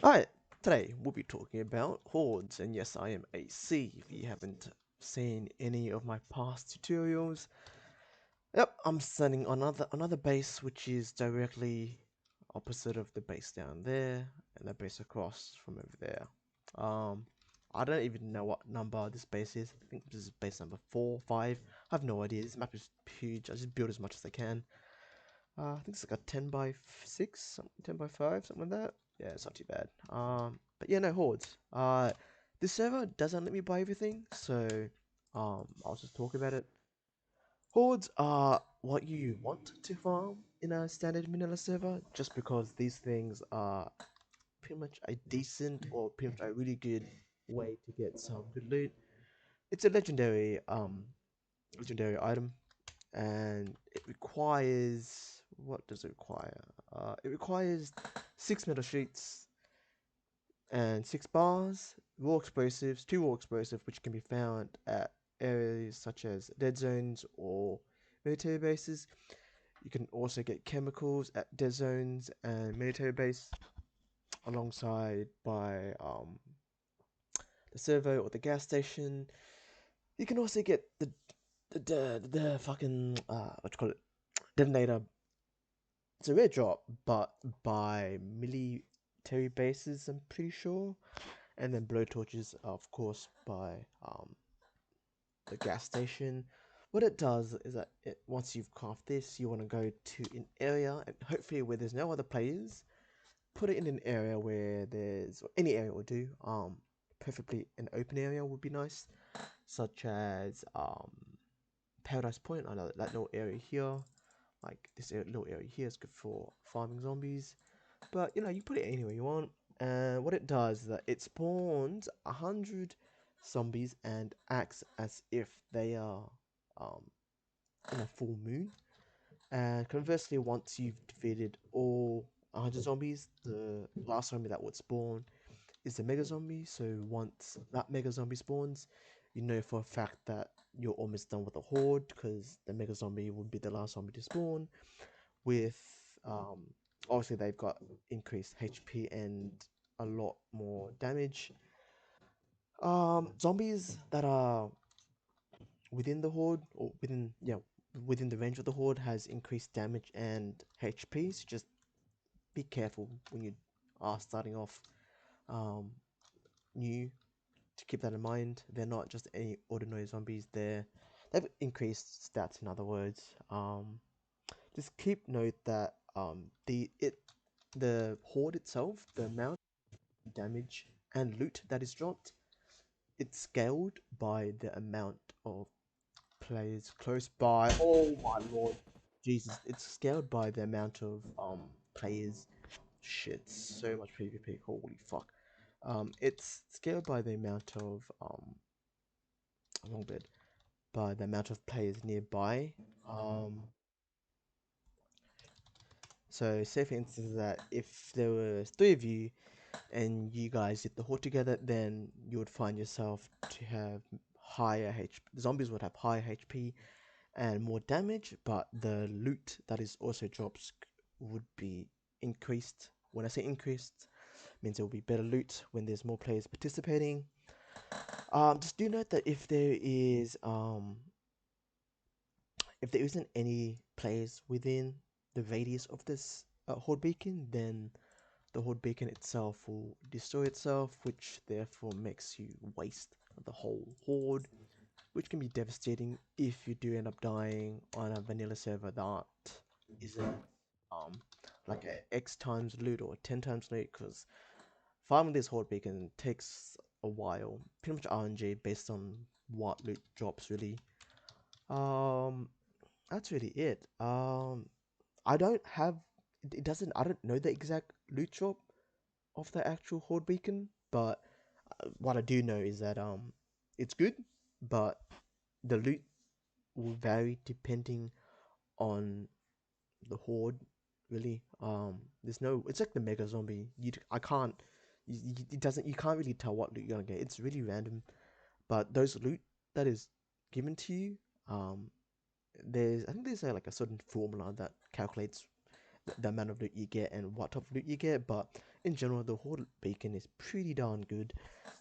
Alright, today we'll be talking about hordes, and yes, I am AC. If you haven't seen any of my past tutorials, yep, I'm sending another base which is directly opposite of the base down there, and the base across from over there. Um, I don't even know what number this base is. I think this is base number 4, 5. I have no idea. This map is huge. I just build as much as I can. I think it's like a 10 by 6, 10 by 5, something like that. Yeah, it's not too bad. But yeah, no hordes. This server doesn't let me buy everything, so I'll just talk about it. Hordes are what you want to farm in a standard vanilla server, just because these things are pretty much a decent or pretty much a really good way to get some good loot. It's a legendary item, and it requires, what does it require? It requires 6 metal sheets and 6 bars, raw explosives, 2 raw explosives, which can be found at areas such as dead zones or military bases. You can also get chemicals at dead zones and military base, alongside by the servo or the gas station. You can also get the fucking what you call it, detonator. It's a rare drop, but by military bases, I'm pretty sure. And then blowtorches, of course, by the gas station. What it does is that once you've crafted this, you want to go to an area, and hopefully where there's no other players, put it in an area where there's, or any area will do. Preferably an open area would be nice, such as Paradise Point. I know that little area here, like this little area here, is good for farming zombies. But you know, you put it anywhere you want, and what it does is that it spawns 100 zombies and acts as if they are um, in a full moon. And conversely, once you've defeated all 100 zombies, the last zombie that would spawn is the mega zombie. So once that mega zombie spawns, you know for a fact that you're almost done with the horde, because the mega zombie would be the last zombie to spawn. With um, obviously they've got increased HP and a lot more damage. Zombies that are within the horde, or within the range of the horde, has increased damage and HP. So just be careful when you are starting off um, new, to keep that in mind. They're not just any ordinary zombies. They've increased stats. In other words, just keep note that the horde itself, the amount of damage and loot that is dropped, it's scaled by the amount of players close by. Oh my lord, Jesus! It's scaled by the amount of players. Shit, so much PvP. Holy fuck. It's scaled by the amount of wrong bit, by the amount of players nearby. Um, so say for instance that if there were 3 of you and you guys did the horde together, then you would find yourself to have higher HP. Zombies would have higher HP and more damage, but the loot that is also drops would be increased. When I say increased, means there will be better loot when there's more players participating. Just do note that if there isn't any players within the radius of this horde beacon, then the horde beacon itself will destroy itself, which therefore makes you waste the whole horde, which can be devastating if you do end up dying on a vanilla server that isn't um like a X times loot or 10 times loot, because farming this horde beacon takes a while, pretty much RNG based on what loot drops really. Um, that's really it. I don't have, it doesn't, I don't know the exact loot drop of the actual horde beacon, but what I do know is that it's good, but the loot will vary depending on the horde. Really, there's no. It's like the mega zombie. I can't. It doesn't. You can't really tell what loot you're gonna get. It's really random. But those loot that is given to you, um, I think there's like a certain formula that calculates the amount of loot you get and what type of loot you get. But in general, the horde beacon is pretty darn good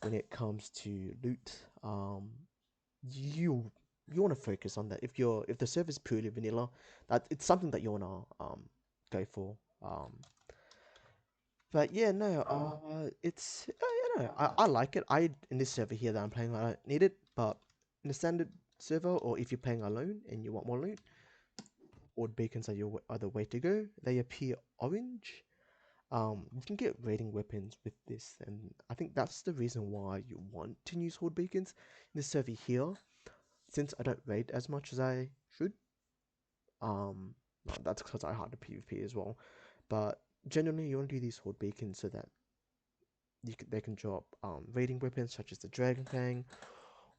when it comes to loot. You you want to focus on that. If the server is purely vanilla, that it's something that you wanna go for. But yeah, no, it's you know, I like it. In this server here that I'm playing, I don't need it. But in the standard server, or if you're playing alone and you want more loot, horde beacons are the way to go. They appear orange. You can get raiding weapons with this, and I think that's the reason why you want to use horde beacons in this server here. Since I don't raid as much as I should, um, no, that's because I hard to PvP as well. But generally, you want to do these horde beacons so that they can drop raiding weapons such as the Dragon Fang,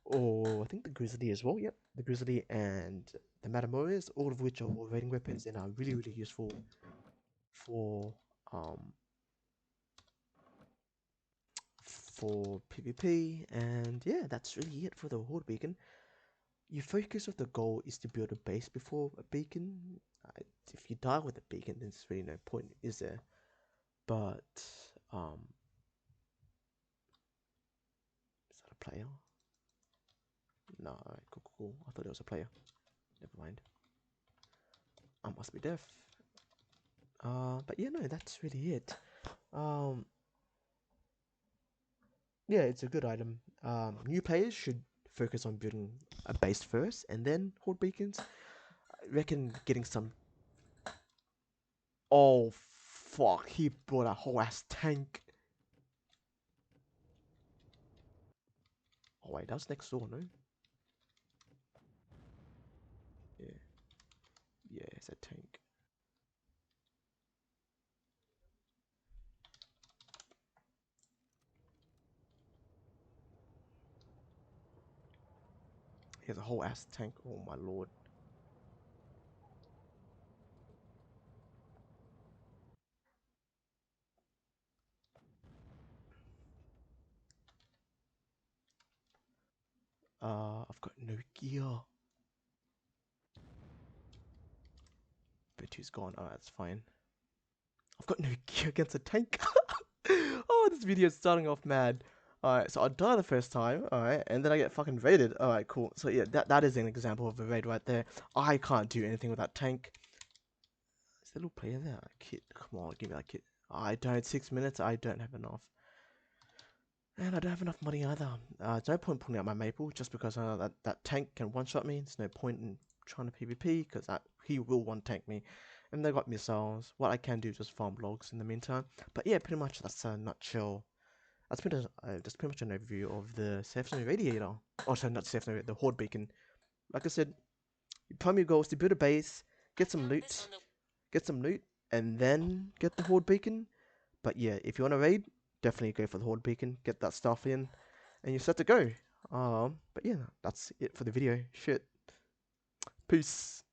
or I think the Grizzly as well. Yep, the Grizzly and the Matamoras, all of which are all raiding weapons and are really useful for um for PvP. And yeah, that's really it for the horde beacon. Your focus of the goal is to build a base before a beacon. If you die with a beacon, then there's really no point, is there? But is that a player? No, alright, cool. I thought it was a player. Never mind. I must be deaf. But yeah, no, that's really it. Um, yeah, it's a good item. New players should focus on building a base first, and then horde beacons. I reckon getting some. Oh fuck! He brought a whole ass tank. Oh wait, that's next door, no? Yeah, yeah, it's a tank. He has a whole ass tank. Oh my lord. I've got no gear. But he's gone. Oh, that's fine. I've got no gear against a tank. Oh, this video is starting off mad. Alright, so I die the first time, alright, and then I get fucking raided. Alright, cool. So yeah, that is an example of a raid right there. I can't do anything with that tank. Is there a little player there? Kit, come on, give me that kit. I don't. 6 minutes, I don't have enough. And I don't have enough money either. There's no point pulling out my maple just because that tank can one-shot me. There's no point in trying to PvP because he will one-tank me. And they got missiles. What I can do is just farm logs in the meantime. But yeah, pretty much that's a nutshell. That's pretty much an overview of the Safe Zone Radiator. Oh, sorry, not Safe Zone, the Horde Beacon. Like I said, your primary goal is to build a base, get some loot, and then get the Horde Beacon. But yeah, if you want to raid, definitely go for the Horde Beacon, get that stuff in, and you're set to go. But yeah, that's it for the video. Shit. Peace.